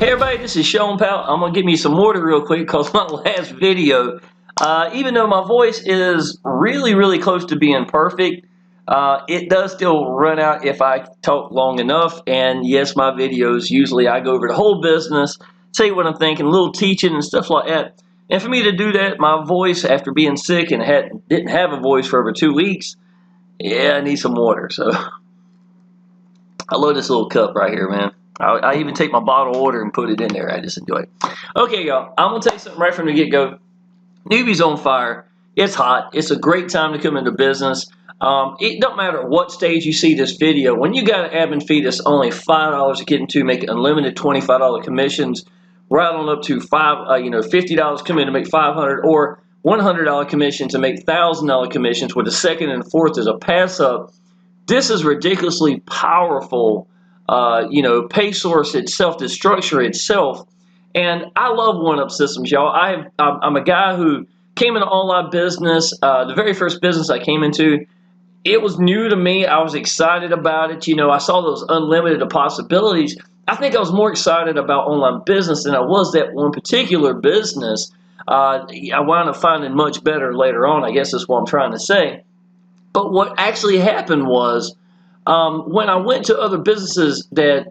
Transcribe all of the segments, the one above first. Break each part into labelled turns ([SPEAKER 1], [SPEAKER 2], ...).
[SPEAKER 1] Hey everybody, this is Shawn Powell. I'm going to give me some water real quick because my last video, even though my voice is really close to being perfect, it does still run out if I talk long enough. And yes, my videos, usually I go over the whole business, say what I'm thinking, a little teaching and stuff like that. And for me to do that, my voice, after being sick and didn't have a voice for over 2 weeks, yeah, I need some water. So I love this little cup right here, man. I even take my bottle of water and put it in there. I just enjoy it. Okay, y'all. I'm going to tell you something right from the get-go. Newbies on fire. It's hot. It's a great time to come into business. It don't matter what stage you see this video. When you got an admin fee that's only $5 to get into, make unlimited $25 commissions, right on up to $50 come in to make $500, or $100 commission to make $1,000 commissions, with the second and fourth is a pass-up. This is ridiculously powerful. Pay source itself, the structure itself. And I love one-up systems, y'all. I'm a guy who came into online business. The very first business I came into, it was new to me. I was excited about it. I saw those unlimited possibilities. I think I was more excited about online business than I was that one particular business. I wound up finding much better later on, I guess is what I'm trying to say. But what actually happened was, when I went to other businesses that,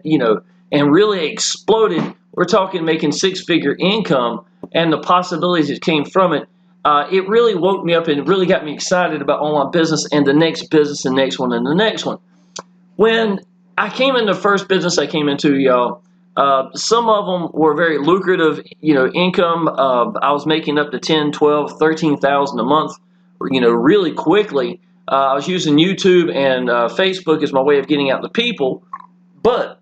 [SPEAKER 1] and really exploded, we're talking making six-figure income and the possibilities that came from it, it really woke me up and really got me excited about online business and the next business, the next one, and the next one. When I came in the first business I came into, y'all, some of them were very lucrative, income. I was making up to 10, 12, 13,000 a month, really quickly. I was using YouTube and Facebook as my way of getting out to people, but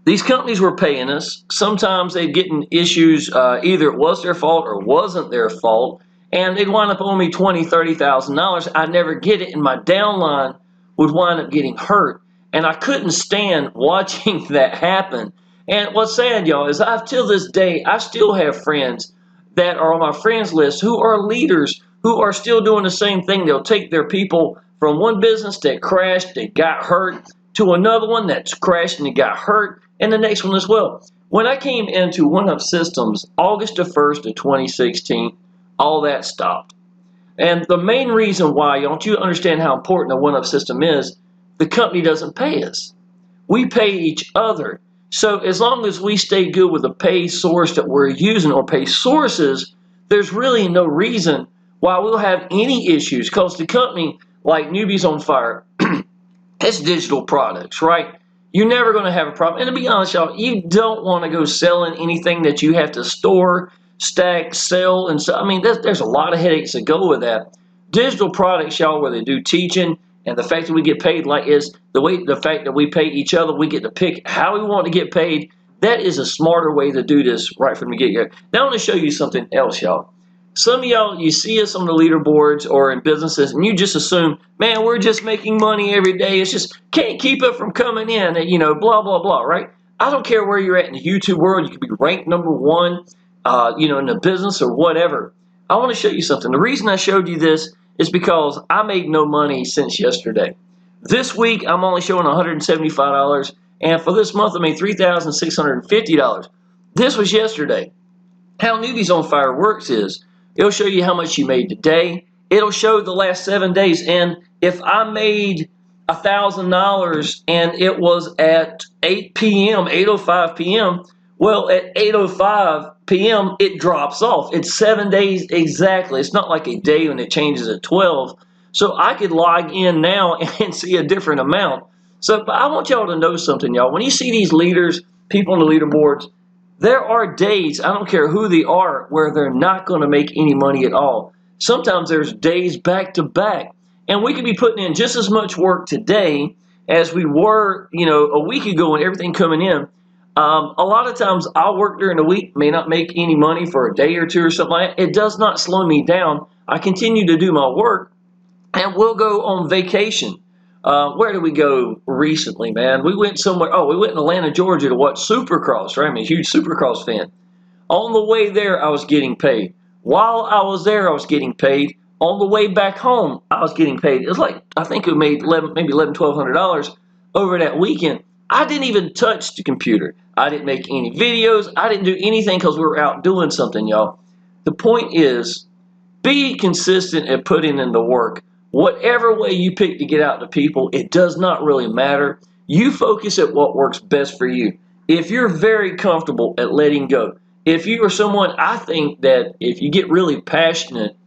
[SPEAKER 1] these companies were paying us. Sometimes they'd get in issues, either it was their fault or wasn't their fault, and they'd wind up owing me $20,000, $30,000. I'd never get it, and my downline would wind up getting hurt, and I couldn't stand watching that happen. And what's sad, y'all, is till this day, I still have friends that are on my friends list who are leaders, who are still doing the same thing. They'll take their people from one business that crashed, that got hurt, to another one that's crashed and it got hurt, and the next one as well. When I came into One-Up Systems, August the 1st of 2016, all that stopped. And the main reason why, you don't you understand how important a One-Up system is, the company doesn't pay us. We pay each other. So as long as we stay good with the pay source that we're using, or pay sources, there's really no reason why we'll have any issues, because the company, like Newbies on Fire, it's digital products, right? You're never going to have a problem. And to be honest, y'all, you don't want to go selling anything that you have to store, stack, sell, and so. I mean, there's a lot of headaches that go with that. Digital products, y'all, where they do teaching, and the fact that we get paid the fact that we pay each other, we get to pick how we want to get paid. That is a smarter way to do this right from the get-go. Now I want to show you something else, y'all. Some of y'all, you see us on the leaderboards or in businesses, and you just assume, man, we're just making money every day. It's just can't keep it from coming in, and, blah, blah, blah, right? I don't care where you're at in the YouTube world. You could be ranked #1, in the business or whatever. I want to show you something. The reason I showed you this is because I made no money since yesterday. This week, I'm only showing $175, and for this month, I made $3,650. This was yesterday. How Newbies on Fire works is, it'll show you how much you made today. It'll show the last 7 days. And if I made $1,000 and it was at 8 p.m., 8:05 p.m., well, at 8:05 p.m., it drops off. It's 7 days exactly. It's not like a day when it changes at 12. So I could log in now and see a different amount. So but I want y'all to know something, y'all. When you see these leaders, people on the leaderboards, there are days, I don't care who they are, where they're not going to make any money at all. Sometimes there's days back to back. And we could be putting in just as much work today as we were, a week ago when everything coming in. A lot of times I'll work during the week, may not make any money for a day or two or something like that. It does not slow me down. I continue to do my work, and we'll go on vacation. Where did we go recently, man? We went somewhere. Oh, we went in Atlanta, Georgia to watch Supercross, right? I'm a huge Supercross fan. On the way there, I was getting paid. While I was there, I was getting paid. On the way back home, I was getting paid. It was like, I think we made maybe $1,100, $1,200 over that weekend. I didn't even touch the computer. I didn't make any videos. I didn't do anything because we were out doing something, y'all. The point is, be consistent at putting in the work. Whatever way you pick to get out to people, it does not really matter. You focus at what works best for you. If you're very comfortable at letting go, if you are someone, I think that if you get really passionate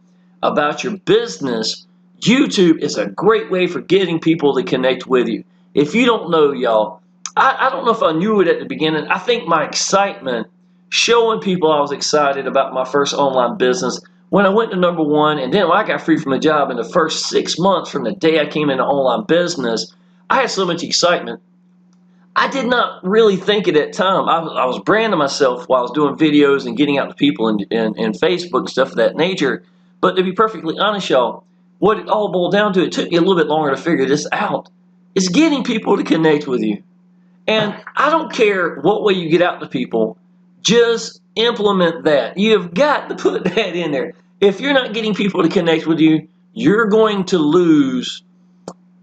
[SPEAKER 1] about your business, YouTube is a great way for getting people to connect with you. If you don't know, y'all, I don't know if I knew it at the beginning. I think my excitement, showing people I was excited about my first online business, when I went to #1, and then when I got free from a job in the first 6 months from the day I came into online business, I had so much excitement. I did not really think at that time. I was branding myself while I was doing videos and getting out to people in Facebook and stuff of that nature. But to be perfectly honest, y'all, what it all boiled down to, it took me a little bit longer to figure this out, is getting people to connect with you. And I don't care what way you get out to people, just implement that. You've got to put that in there. If you're not getting people to connect with you, you're going to lose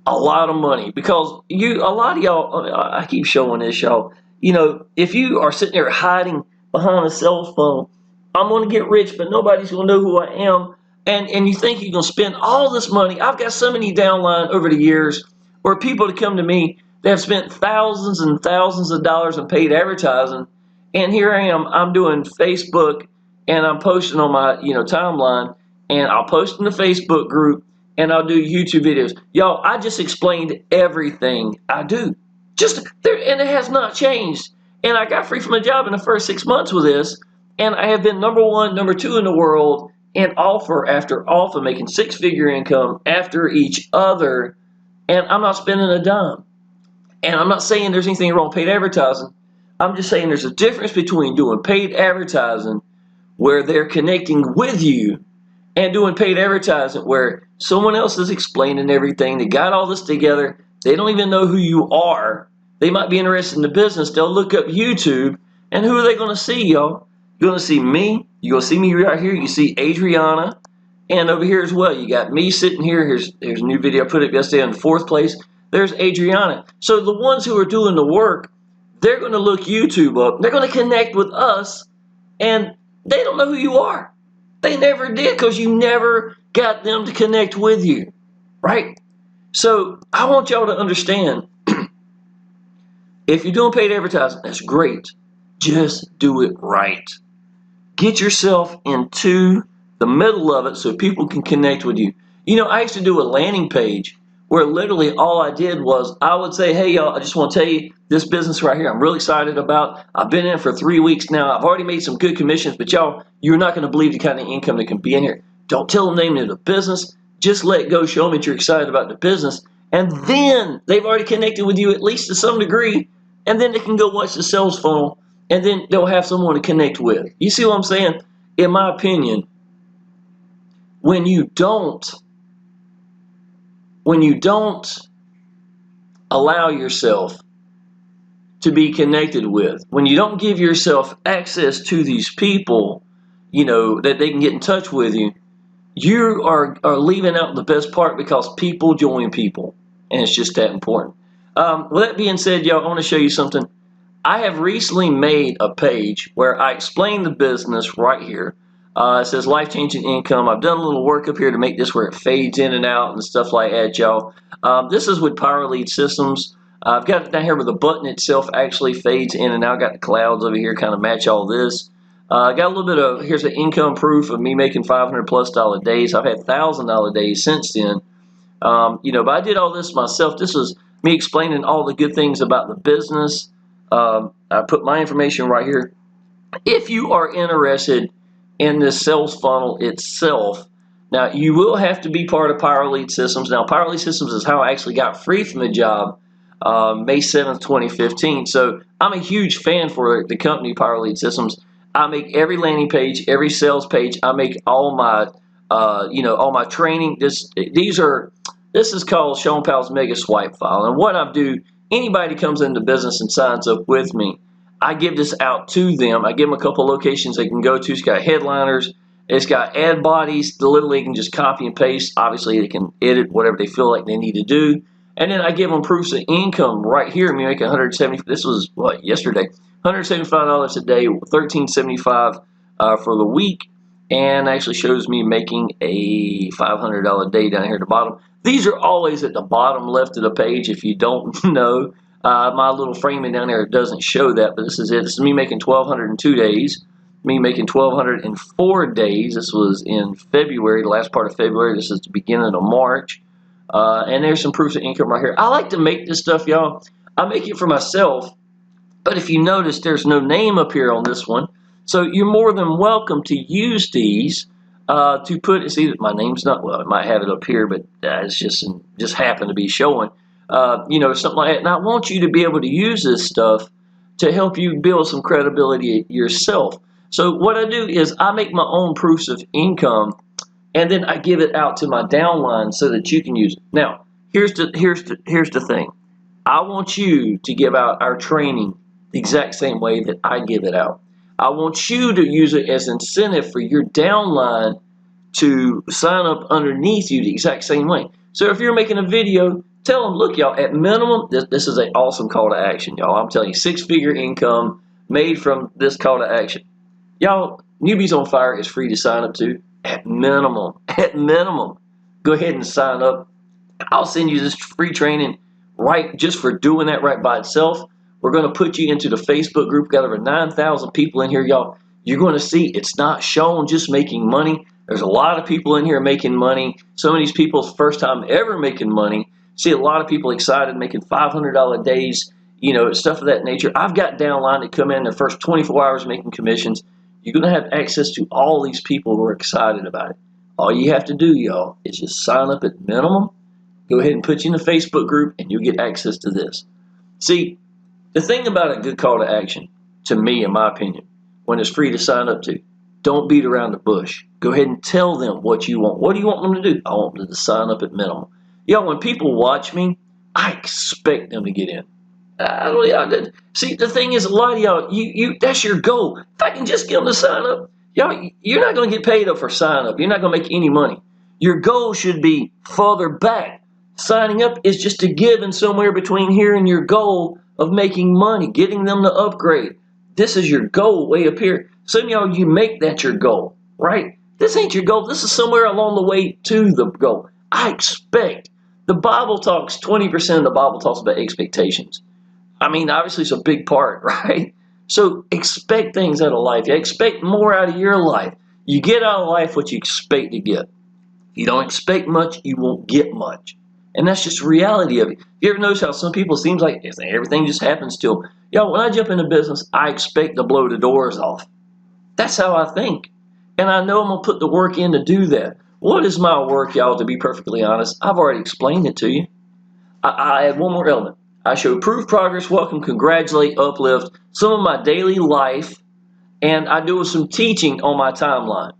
[SPEAKER 1] a lot of money, because a lot of y'all, I keep showing this, y'all, if you are sitting there hiding behind a cell phone, I'm going to get rich, but nobody's going to know who I am, and you think you're going to spend all this money. I've got so many downline over the years where people to come to me, they have spent thousands and thousands of dollars in paid advertising, and here I am, I'm doing Facebook, and I'm posting on my timeline, and I'll post in the Facebook group, and I'll do YouTube videos. Y'all, I just explained everything I do. And it has not changed. And I got free from a job in the first 6 months with this, and I have been #1, #2 in the world, and offer after offer, making 6-figure income after each other, and I'm not spending a dime. And I'm not saying there's anything wrong with paid advertising. I'm just saying there's a difference between doing paid advertising where they're connecting with you and doing paid advertising where someone else is explaining everything. They got all this together. They don't even know who you are. They might be interested in the business. They'll look up YouTube, and who are they going to see, y'all? You're going to see me. You're going to see me right here. You see Adriana, and over here as well. You got me sitting here. Here's a new video I put up yesterday in 4th place. There's Adriana. So the ones who are doing the work, they're going to look YouTube up. They're going to connect with us, and they don't know who you are. They never did, because you never got them to connect with you, right? So I want y'all to understand, if you're doing paid advertising, that's great. Just do it right. Get yourself into the middle of it so people can connect with you. I used to do a landing page where literally all I did was I would say, hey, y'all, I just want to tell you this business right here I'm really excited about. I've been in it for 3 weeks now. I've already made some good commissions, but y'all, you're not going to believe the kind of income that can be in here. Don't tell them the name of the business. Just let go. Show them that you're excited about the business. And then they've already connected with you at least to some degree. And then they can go watch the sales funnel. And then they'll have someone to connect with. You see what I'm saying? In my opinion, when you don't allow yourself to be connected with, when you don't give yourself access to these people, that they can get in touch with you, you are leaving out the best part, because people join people, and it's just that important. With that being said, y'all, I want to show you something. I have recently made a page where I explain the business right here. It says life-changing income. I've done a little work up here to make this where it fades in and out and stuff like that, y'all. This is with Power Lead Systems. I've got it down here where the button itself actually fades in and out. Got the clouds over here kind of match all this. Got a little bit of, here's an income proof of me making $500+ days. I've had $1,000 days since then. But I did all this myself. This was me explaining all the good things about the business. I put my information right here. If you are interested in this sales funnel itself, now you will have to be part of Power Lead Systems. Now, Power Lead Systems is how I actually got free from the job May 7th, 2015. So I'm a huge fan for the company Power Lead Systems. I make every landing page, every sales page. I make all my, all my training. This is called Shawn Powell's Mega Swipe File. And what I do, anybody comes into business and signs up with me, I give this out to them. I give them a couple locations they can go to. It's got headliners. It's got ad bodies. Literally, they can just copy and paste. Obviously, they can edit whatever they feel like they need to do. And then I give them proofs of income right here. Me making 170. This was what, yesterday? $175 a day, $13.75 for the week, and actually shows me making a $500 day down here at the bottom. These are always at the bottom left of the page. If you don't know, my little framing down there doesn't show that, but this is it. This is me making 1,202 days. Me making 1,204 days. This was in February, the last part of February. This is the beginning of March. And there's some proofs of income right here. I like to make this stuff, y'all. I make it for myself, but if you notice, there's no name up here on this one. So you're more than welcome to use these to put, see that my name's not, well, it might have it up here, but it's just happened to be showing, you know, something like that. And I want you to be able to use this stuff to help you build some credibility yourself. So what I do is I make my own proofs of income, and then I give it out to my downline so that you can use it. Now, here's the thing. I want you to give out our training the exact same way that I give it out. I want you to use it as incentive for your downline to sign up underneath you the exact same way. So if you're making a video, tell them, look, y'all, at minimum, this is an awesome call to action, y'all. I'm telling you, 6-figure income made from this call to action. Y'all, Newbies on Fire is free to sign up to. At minimum, go ahead and sign up. I'll send you this free training right just for doing that right by itself. We're going to put you into the Facebook group. We've got over 9,000 people in here, y'all. You're going to see it's not Shawn just making money. There's a lot of people in here making money. Some of these people's first time ever making money. See a lot of people excited making $500 days, you know, stuff of that nature. I've got downline that come in their first 24 hours making commissions. You're going to have access to all these people who are excited about it. All you have to do, y'all, is just sign up at minimum. Go ahead and put you in the Facebook group, and you'll get access to this. See, the thing about a good call to action, to me, in my opinion, when it's free to sign up to, don't beat around the bush. Go ahead and tell them what you want. What do you want them to do? I want them to sign up at minimum. Y'all, when people watch me, I expect them to get in. See, the thing is, a lot of y'all, that's your goal. If I can just get them to sign up, y'all, you're not going to get paid up for sign up. You're not going to make any money. Your goal should be further back. Signing up is just to give in somewhere between here and your goal of making money, getting them to upgrade. This is your goal way up here. Some of y'all, you make that your goal, right? This ain't your goal. This is somewhere along the way to the goal. I expect. The Bible talks, 20% of the Bible talks about expectations. I mean, obviously it's a big part, right? So expect things out of life. You expect more out of your life. You get out of life what you expect to get. If you don't expect much, you won't get much. And that's just the reality of it. You ever notice how some people, seems like everything just happens to them? Y'all, when I jump into business, I expect to blow the doors off. That's how I think. And I know I'm going to put the work in to do that. What is my work, y'all, to be perfectly honest? I've already explained it to you. I add one more element. I show proof, progress, welcome, congratulate, uplift, some of my daily life, and I do some teaching on my timeline.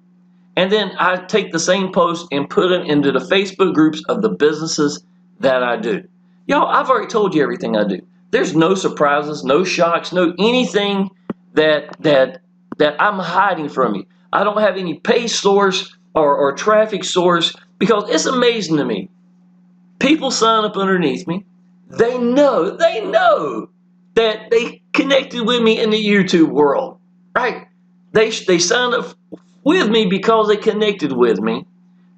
[SPEAKER 1] And then I take the same post and put them into the Facebook groups of the businesses that I do. Y'all, I've already told you everything I do. There's no surprises, no shocks, no anything that I'm hiding from you. I don't have any pay source or traffic source, because it's amazing to me. People sign up underneath me. They know that they connected with me in the YouTube world, right? They signed up with me because they connected with me.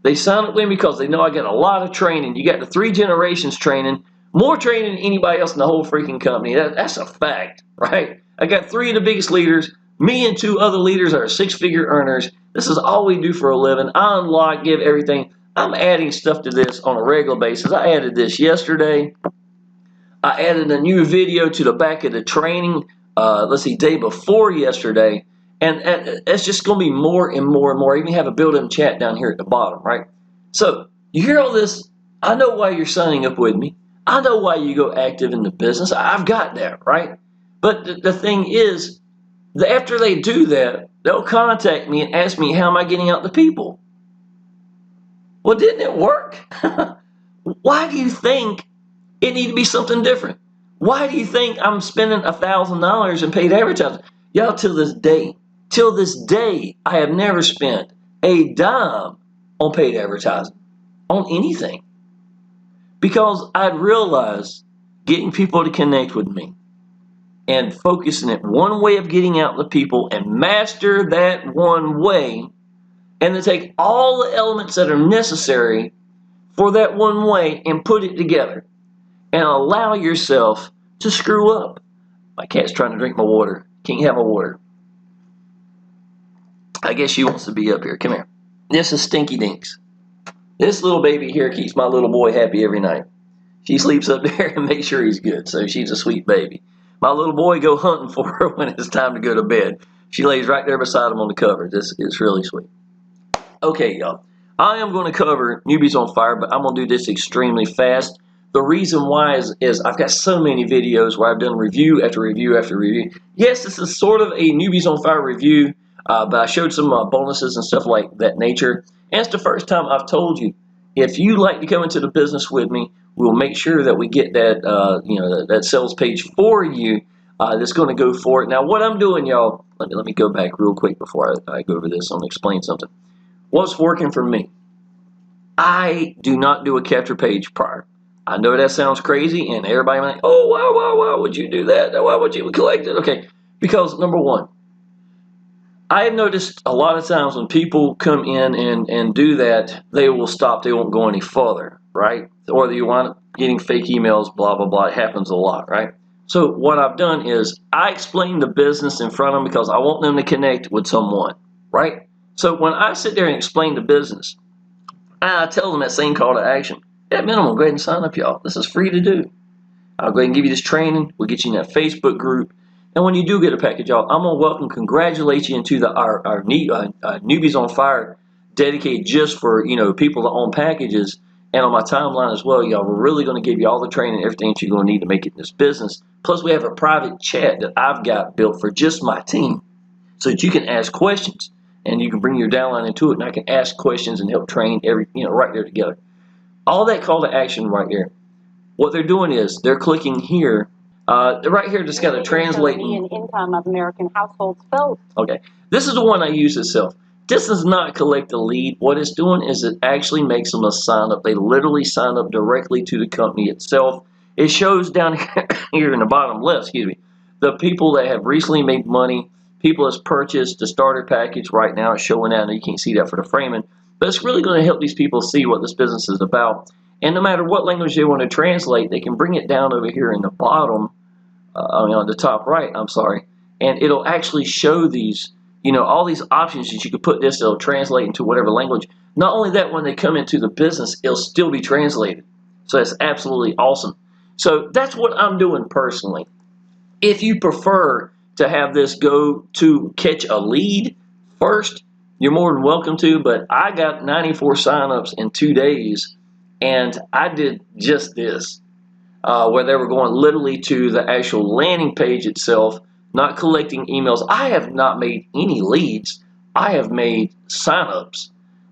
[SPEAKER 1] They signed up with me because they know I got a lot of training. You got the 3 generations training, more training than anybody else in the whole freaking company. That's a fact, right? I got 3 of the biggest leaders. Me and 2 other leaders are 6-figure earners. This is all we do for a living. I unlock, give everything. I'm adding stuff to this on a regular basis. I added this yesterday. I added a new video to the back of the training, day before yesterday. And it's just going to be more and more and more. I even have a built-in chat down here at the bottom, right? So you hear all this. I know why you're signing up with me. I know why you go active in the business. I've got that, right? But the thing is, after they do that, they'll contact me and ask me, how am I getting out to people? Well, didn't it work? Why do you think it needs to be something different? Why do you think I'm spending $1,000 in paid advertising? Y'all, till this day, I have never spent a dime on paid advertising, on anything. because I'd realized getting people to connect with me and focusing it one way of getting out to people and master that one way, and then take all the elements that are necessary for that one way and put it together and allow yourself to screw up. My cat's trying to drink my water. Can't have my water. I guess she wants to be up here. Come here. This is Stinky Dinks. This little baby here keeps my little boy happy every night. She sleeps up there and makes sure he's good, so she's a sweet baby. My little boy go hunting for her when it's time to go to bed. She lays right there beside him on the cover. This is really sweet. Okay, y'all. I am going to cover Newbies on Fire, but I'm going to do this extremely fast. The reason why is I've got so many videos where I've done review after review after review. Yes, this is sort of a Newbies on Fire review, but I showed some bonuses and stuff like that nature. And it's the first time I've told you, if you like to come into the business with me, we'll make sure that we get that that sales page for you that's going to go for it. Now, what I'm doing, y'all, let me go back real quick before I go over this. I'm going to explain something. What's working for me? I do not do a capture page prior. I know that sounds crazy, and everybody might, oh, why would you do that? Why would you collect it? Okay, because number one, I have noticed a lot of times when people come in and do that, they will stop. They won't go any further, right? Or you wind up getting fake emails, blah, blah, blah. It happens a lot, right? So what I've done is I explain the business in front of them because I want them to connect with someone, right? So when I sit there and explain the business, I tell them that same call to action. At minimum, go ahead and sign up, y'all. This is free to do. I'll go ahead and give you this training. We'll get you in that Facebook group. And when you do get a package, y'all, I'm going to congratulate you into our Newbies on Fire dedicated just for, people that own packages. And on my timeline as well, y'all, we're really going to give you all the training and everything that you're going to need to make it in this business. Plus, we have a private chat that I've got built for just my team so that you can ask questions. And you can bring your downline into it, and I can ask questions and help train right there together. All that call to action right there. What they're doing is they're clicking here. Right here, just got to translate.
[SPEAKER 2] Median income of American households fell.
[SPEAKER 1] Okay, this is the one I use itself. This does not collect the lead. What it's doing is it actually makes them a sign up. They literally sign up directly to the company itself. It shows down here in the bottom left, the people that have recently made money. People has purchased the starter package right now. It's showing out. You can't see that for the framing. But it's really going to help these people see what this business is about. And no matter what language they want to translate, they can bring it down over here in the bottom, on the top right, I'm sorry. And it'll actually show these, all these options that you could put this. It'll translate into whatever language. Not only that, when they come into the business, it'll still be translated. So that's absolutely awesome. So that's what I'm doing personally. If you prefer to have this go to catch a lead first, you're more than welcome to, but I got 94 signups in 2 days, and I did just this, where they were going literally to the actual landing page itself, not collecting emails. I have not made any leads. I have made signups.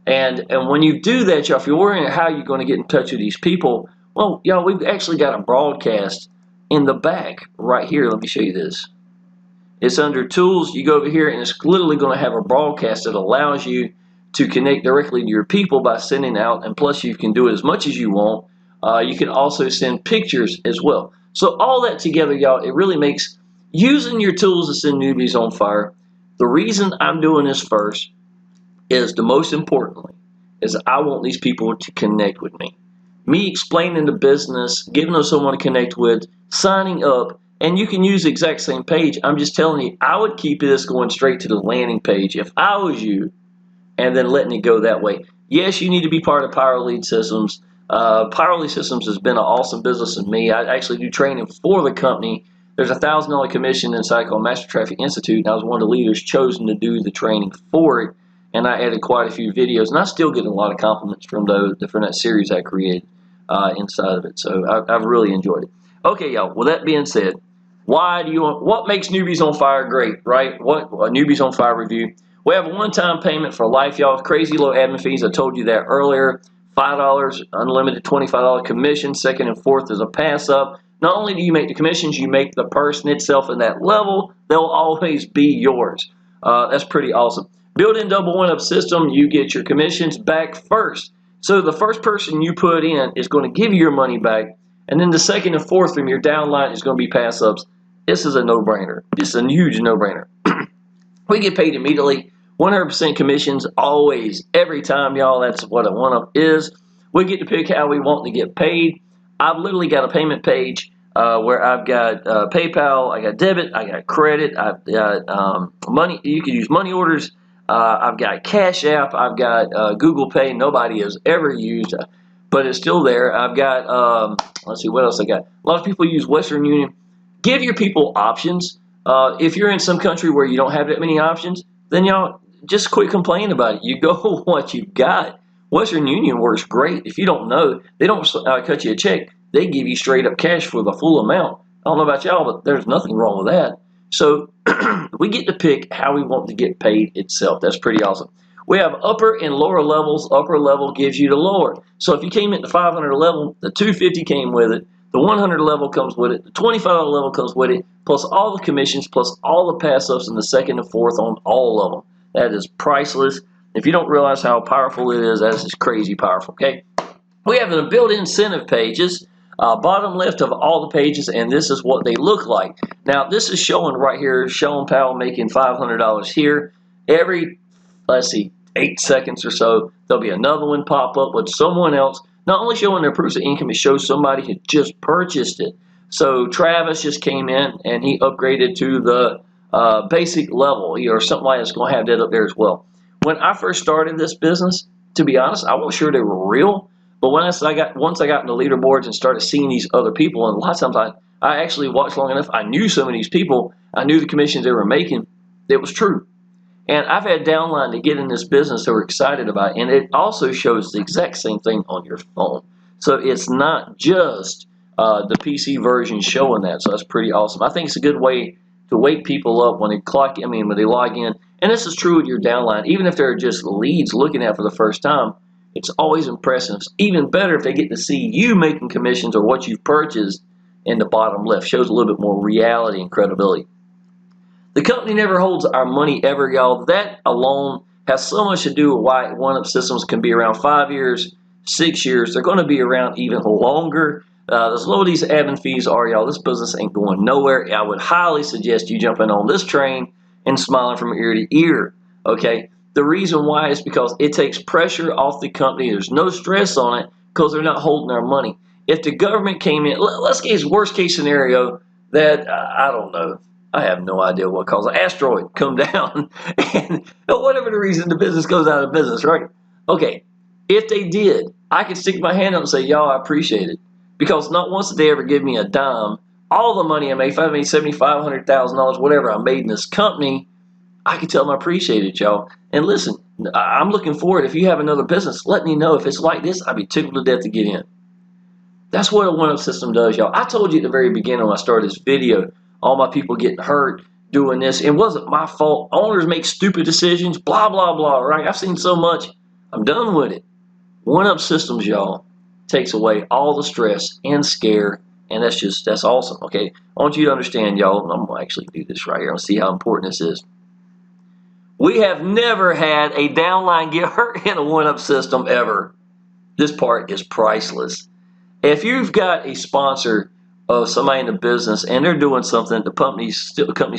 [SPEAKER 1] And when you do that, y'all, if you're wondering how you're going to get in touch with these people, well, y'all, we've actually got a broadcast in the back right here. Let me show you this. It's under Tools. You go over here, and it's literally going to have a broadcast that allows you to connect directly to your people by sending out, and plus you can do it as much as you want. You can also send pictures as well. So all that together, y'all, it really makes using your tools to send newbies on fire. The reason I'm doing this first is, the most importantly, is I want these people to connect with me. Me explaining the business, giving them someone to connect with, signing up, and you can use the exact same page. I'm just telling you, I would keep this going straight to the landing page if I was you, and then letting it go that way. Yes, you need to be part of Power Lead Systems. Power Lead Systems has been an awesome business with me. I actually do training for the company. There's a $1,000 commission inside called Master Traffic Institute, and I was one of the leaders chosen to do the training for it, and I added quite a few videos, and I still get a lot of compliments from that series I created inside of it. So I've really enjoyed it. Okay, y'all, with that being said, what makes Newbies on Fire great, right? What a Newbies on Fire review. We have a one-time payment for life, y'all. Crazy low admin fees. I told you that earlier. $5, unlimited $25 commission. Second and fourth is a pass-up. Not only do you make the commissions, you make the person itself in that level. They'll always be yours. That's pretty awesome. Built-in double one-up system. You get your commissions back first. So the first person you put in is going to give you your money back, and then the second and fourth from your downline is going to be pass-ups. This is a no-brainer. This is a huge no-brainer. We get paid immediately, 100% commissions, always, every time, y'all. That's what a one-up is. We get to pick how we want to get paid. I've literally got a payment page where I've got PayPal, I got debit, I got credit, I've got money. You can use money orders. I've got Cash App, I've got Google Pay. Nobody has ever used, but it's still there. I've got, let's see, what else I got? A lot of people use Western Union. Give your people options. If you're in some country where you don't have that many options, then y'all just quit complaining about it. You go what you got. Western Union works great. If you don't know, they don't cut you a check. They give you straight up cash for the full amount. I don't know about y'all, but there's nothing wrong with that. So we get to pick how we want to get paid itself. That's pretty awesome. We have upper and lower levels. Upper level gives you the lower. So if you came at the 500 level, the 250 came with it. The 100 level comes with it. The 25 level comes with it, plus all the commissions, plus all the pass-ups in the second and fourth on all of them. That is priceless. If you don't realize how powerful it is, that is just crazy powerful, okay? We have the built-in incentive pages, bottom left of all the pages, and this is what they look like. Now, this is showing right here, Shawn Powell making $500 here. Every, let's see, 8 seconds or so, there'll be another one pop up with someone else. Not only showing their proofs of income, it shows somebody had just purchased it. So Travis just came in and he upgraded to the basic level, or something like that's going to have that up there as well. When I first started this business, to be honest, I wasn't sure they were real. But once I got in the leaderboards and started seeing these other people, and a lot of times I actually watched long enough, I knew some of these people, I knew the commissions they were making. It was true. And I've had downline to get in this business that we're excited about, and it also shows the exact same thing on your phone. So it's not just the PC version showing that. So that's pretty awesome. I think it's a good way to wake people up when they when they log in. And this is true with your downline. Even if they're just leads looking at for the first time, it's always impressive. Even better if they get to see you making commissions or what you've purchased in the bottom left. Shows a little bit more reality and credibility. The company never holds our money ever, y'all. That alone has so much to do with why one-up systems can be around 5 years, 6 years. They're going to be around even longer. As low these admin fees are, y'all, this business ain't going nowhere. I would highly suggest you jumping on this train and smiling from ear to ear, okay? The reason why is because it takes pressure off the company. There's no stress on it because they're not holding our money. If the government came in, let's get worst case scenario that, I don't know, I have no idea what caused an asteroid come down and whatever the reason the business goes out of business, right? Okay, if they did, I could stick my hand up and say, y'all, I appreciate it. Because not once did they ever give me a dime. All the money I made, if I made $75,000, $100,000, whatever I made in this company, I can tell them I appreciate it, y'all. And listen, I'm looking forward. If you have another business, let me know. If it's like this, I'd be tickled to death to get in. That's what a one-up system does, y'all. I told you at the very beginning when I started this video, all my people getting hurt doing this. It wasn't my fault. Owners make stupid decisions, blah, blah, blah, right? I've seen so much. I'm done with it. One-up systems, y'all, takes away all the stress and scare, and that's awesome, okay? I want you to understand, y'all, I'm going to actually do this right here. I'll see how important this is. We have never had a downline get hurt in a one-up system ever. This part is priceless. If you've got a sponsor of somebody in the business and they're doing something, the company's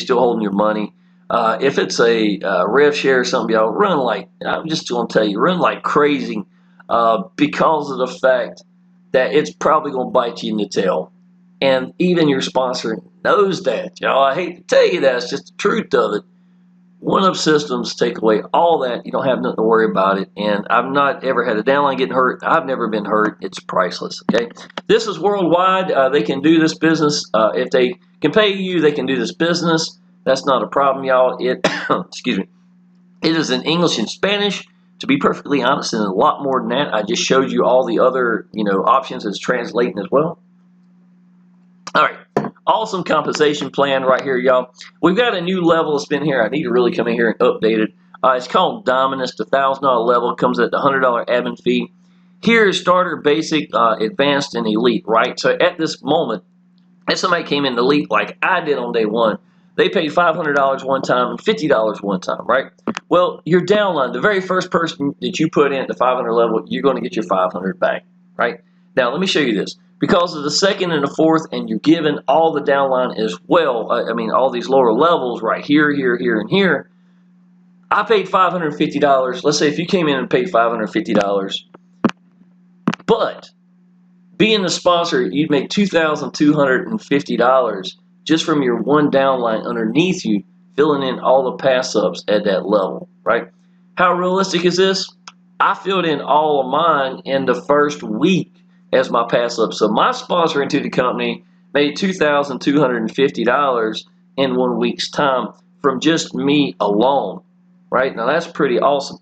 [SPEAKER 1] still holding your money. If it's a rev share or something, y'all run like, I'm just going to tell you, run like crazy because of the fact that it's probably going to bite you in the tail. And even your sponsor knows that. Y'all, I hate to tell you that. It's just the truth of it. One-up systems take away all that. You don't have nothing to worry about it. And I've not ever had a downline getting hurt. I've never been hurt. It's priceless, okay? This is worldwide. They can do this business. If they can pay you, they can do this business. That's not a problem, y'all. Excuse me. It is in English and Spanish. To be perfectly honest, and a lot more than that. I just showed you all the other, options as translating as well. All right. Awesome compensation plan right here, y'all. We've got a new level that's been here. I need to really come in here and update it. It's called Dominus. The $1,000 level comes at the $100 admin fee. Here is starter, basic, advanced, and elite, right? So at this moment, if somebody came in elite like I did on day one, They paid $500 one time and $50 one time, right? Well, your downline, the very first person that you put in at the 500 level, you're going to get your 500 back, right? Now, let me show you this. Because of the second and the fourth, and you're given all the downline as well, all these lower levels right here, here, here, and here, I paid $550. Let's say if you came in and paid $550, but being the sponsor, you'd make $2,250 just from your one downline underneath you, filling in all the pass-ups at that level, right? How realistic is this? I filled in all of mine in the first week as my pass-up. So my sponsor into the company made $2,250 in 1 week's time from just me alone, right? Now that's pretty awesome.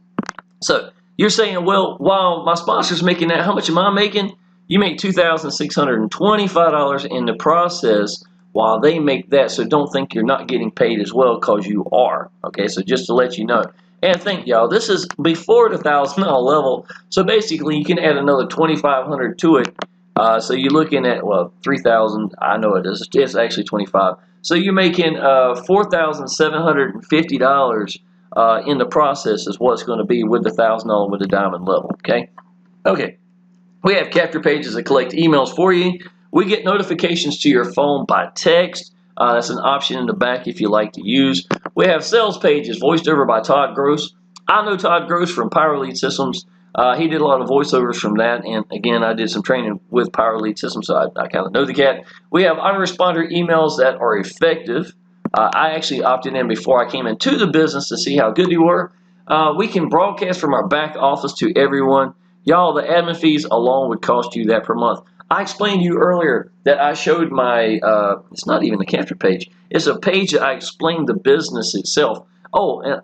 [SPEAKER 1] So you're saying, well, while my sponsor's making that, how much am I making? You make $2,625 in the process while they make that. So don't think you're not getting paid as well, because you are. Okay, so just to let you know. And think, y'all, this is before the $1,000 level. So basically, you can add another $2,500 to it. So you're looking at, well, $3,000. I know it is. It's actually $25. So you're making $4,750 in the process is what it's going to be with the $1,000 with the diamond level. Okay. Okay. We have capture pages that collect emails for you. We get notifications to your phone by text. That's an option in the back if you like to use. We have sales pages voiced over by Todd Gross. I know Todd Gross from Power Lead Systems. He did a lot of voiceovers from that, and again, I did some training with Power Lead Systems, so I kind of know the cat. We have autoresponder emails that are effective. I actually opted in before I came into the business to see how good they were. We can broadcast from our back office to everyone. Y'all, the admin fees alone would cost you that per month. I explained to you earlier that I showed my, it's not even a capture page. It's a page that I explained the business itself. Oh, and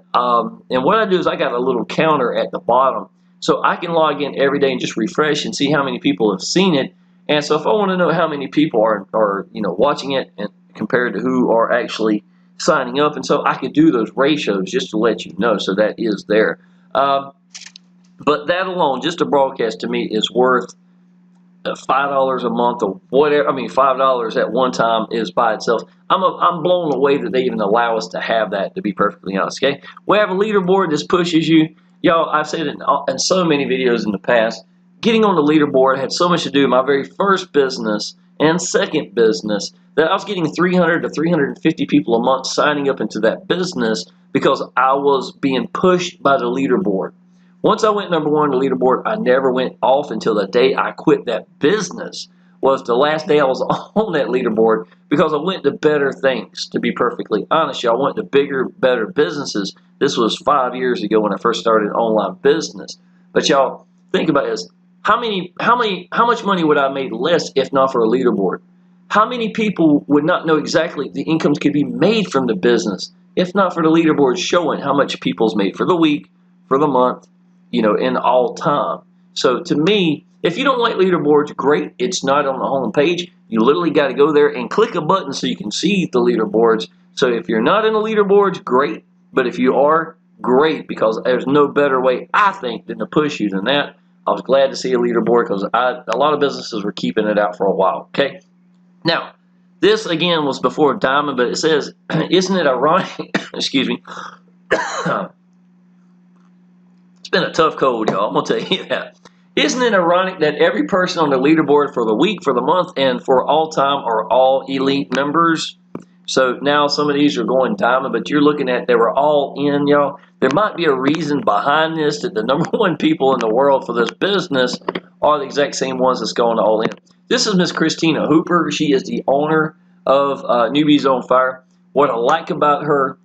[SPEAKER 1] what I do is I got a little counter at the bottom. So I can log in every day and just refresh and see how many people have seen it. And so if I want to know how many people are watching it and compared to who are actually signing up, and so I could do those ratios just to let you know. So that is there. But that alone, just a broadcast to me, is worth $5 a month or whatever. I mean, $5 at one time is by itself. I'm blown away that they even allow us to have that, to be perfectly honest. Okay, we have a leaderboard that pushes you. Y'all, I've said it in so many videos in the past. Getting on the leaderboard had so much to do with my very first business and second business that I was getting 300 to 350 people a month signing up into that business because I was being pushed by the leaderboard. Once I went number one on the leaderboard, I never went off until the day I quit that business. Was the last day I was on that leaderboard, because I went to better things, to be perfectly honest. Y'all, I went to bigger, better businesses. This was 5 years ago when I first started online business. But y'all, think about this. How much money would I have made less if not for a leaderboard? How many people would not know exactly the incomes could be made from the business if not for the leaderboard showing how much people's made for the week, for the month, in all time? So to me, if you don't like leaderboards, great. It's not on the home page. You literally got to go there and click a button so you can see the leaderboards. So if you're not in the leaderboards, great. But if you are, great, because there's no better way, I think, than to push you than that. I was glad to see a leaderboard because a lot of businesses were keeping it out for a while. Okay. Now, this again was before Diamond, but it says, isn't it ironic? Excuse me. It's been a tough cold, y'all. I'm going to tell you that. Isn't it ironic that every person on the leaderboard for the week, for the month, and for all time are all elite members? So now some of these are going diamond, but you're looking at they were all in, y'all. There might be a reason behind this, that the number one people in the world for this business are the exact same ones that's going all in. This is Miss Christina Hooper. She is the owner of Newbies on Fire. What I like about her,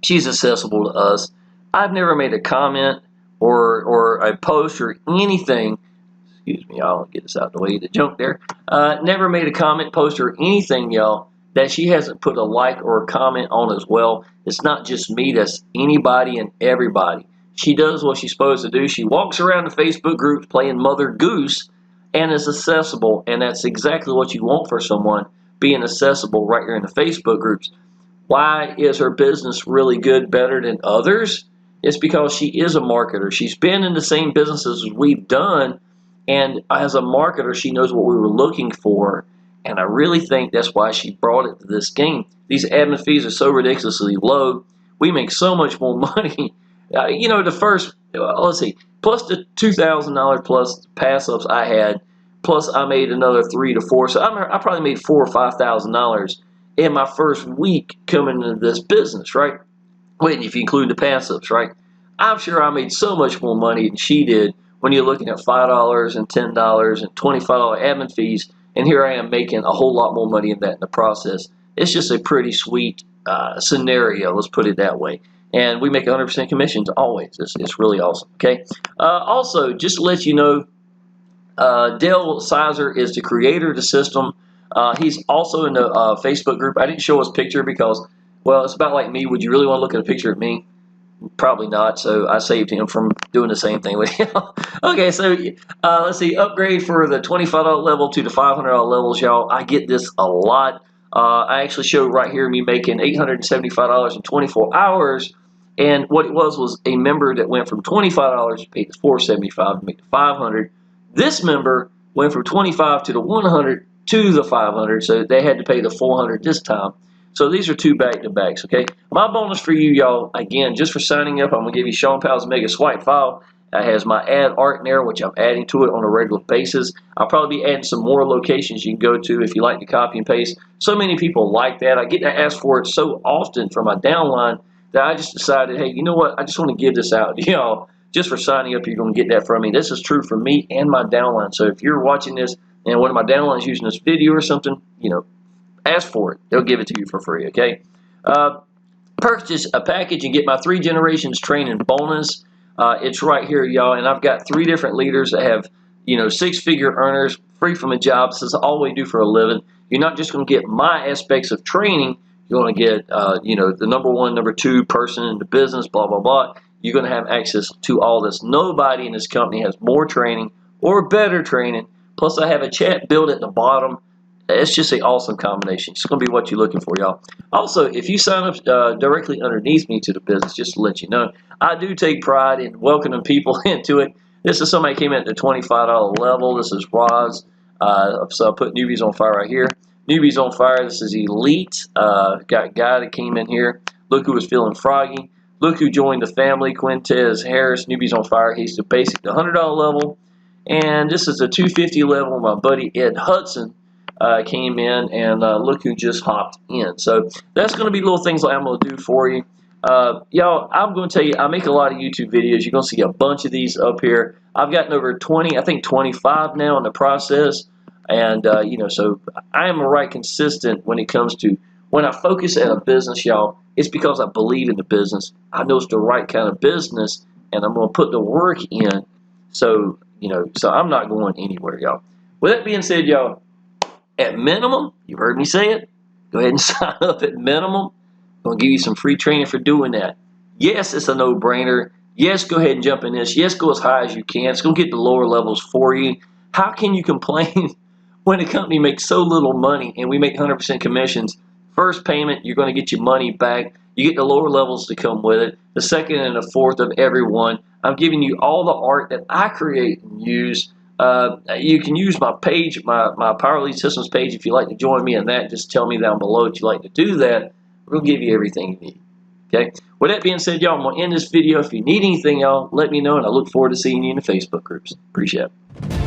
[SPEAKER 1] she's accessible to us. I've never made a comment or a post or anything. Excuse me, I'll get this out of the way, the junk there. Never made a comment, post, or anything, y'all, that she hasn't put a like or a comment on as well. It's not just me, that's anybody and everybody. She does what she's supposed to do. She walks around the Facebook groups playing Mother Goose and is accessible, and that's exactly what you want for someone, being accessible right here in the Facebook groups. Why is her business really good, better than others? It's because she is a marketer. She's been in the same businesses as we've done, and as a marketer, she knows what we were looking for, And I really think that's why she brought it to this game. These admin fees are so ridiculously low. We make so much more money. You know, the first, let's see, plus the $2,000 plus pass-ups I had, plus I made another 3 to 4. So I probably made $4,000 or $5,000 in my first week coming into this business, right? Wait, if you include the pass-ups, right? I'm sure I made so much more money than she did when you're looking at $5 and $10 and $25 admin fees, and here I am making a whole lot more money in that in the process. It's just a pretty sweet scenario, let's put it that way. And we make 100% commissions always. It's really awesome, okay? Also, just to let you know, Dale Sizer is the creator of the system. He's also in the Facebook group. I didn't show his picture because, well, it's about like me. Would you really want to look at a picture of me? Probably not, so I saved him from doing the same thing with him. Okay, so let's see, upgrade for the $25 level to the $500 levels, y'all. I get this a lot. I actually showed right here me making $875 in 24 hours, and what it was a member that went from $25 to pay the $475 to make the $500. This member went from $25 to the $100 to the $500, so they had to pay the $400 this time. So these are two back-to-backs, okay? My bonus for you, y'all, again, just for signing up, I'm going to give you Shawn Powell's Mega Swipe file. It has my ad art in there, which I'm adding to it on a regular basis. I'll probably be adding some more locations you can go to if you like to copy and paste. So many people like that. I get to ask for it so often from my downline that I just decided, hey, you know what? I just want to give this out to y'all. Just for signing up, you're going to get that from me. This is true for me and my downline. So if you're watching this and one of my downlines using this video or something, you know, ask for it. They'll give it to you for free, okay? Purchase a package and get my 3 generations training bonus. It's right here, y'all, and I've got 3 different leaders that have, you know, 6-figure earners, free from a job. This is all we do for a living. You're not just going to get my aspects of training. You're going to get, you know, the number 1, number 2 person in the business, blah, blah, blah. You're going to have access to all this. Nobody in this company has more training or better training. Plus, I have a chat built at the bottom. It's just an awesome combination. It's going to be what you're looking for, y'all. Also, if you sign up directly underneath me to the business, just to let you know, I do take pride in welcoming people into it. This is somebody who came in at the $25 level. This is Roz. So I put Newbies on Fire right here. Newbies on Fire. This is Elite. Got a guy that came in here. Look who was feeling froggy. Look who joined the family. Quintez Harris. Newbies on Fire. He's the basic, the $100 level. And this is the $250 level. My buddy Ed Hudson came in, and look who just hopped in. So that's going to be little things like I'm going to do for you. Y'all, I'm going to tell you, I make a lot of YouTube videos. You're going to see a bunch of these up here. I've gotten over 20, I think 25 now in the process. And, you know, so I am right consistent when it comes to when I focus at a business, y'all. It's because I believe in the business. I know it's the right kind of business, and I'm going to put the work in. So, you know, so I'm not going anywhere, y'all. With that being said, y'all, at minimum, you've heard me say it, go ahead and sign up at minimum. I'm going to give you some free training for doing that. Yes, it's a no-brainer. Yes, go ahead and jump in this. Yes, go as high as you can. It's going to get the lower levels for you. How can you complain when a company makes so little money and we make 100% commissions? First payment, you're going to get your money back. You get the lower levels to come with it. The second and the fourth of every one. I'm giving you all the art that I create and use. You can use my page, my Power Lead Systems page, if you'd like to join me in that. Just tell me down below if you'd like to do that. We'll give you everything you need. Okay? With that being said, y'all, I'm going to end this video. If you need anything, y'all, let me know, and I look forward to seeing you in the Facebook groups. Appreciate it.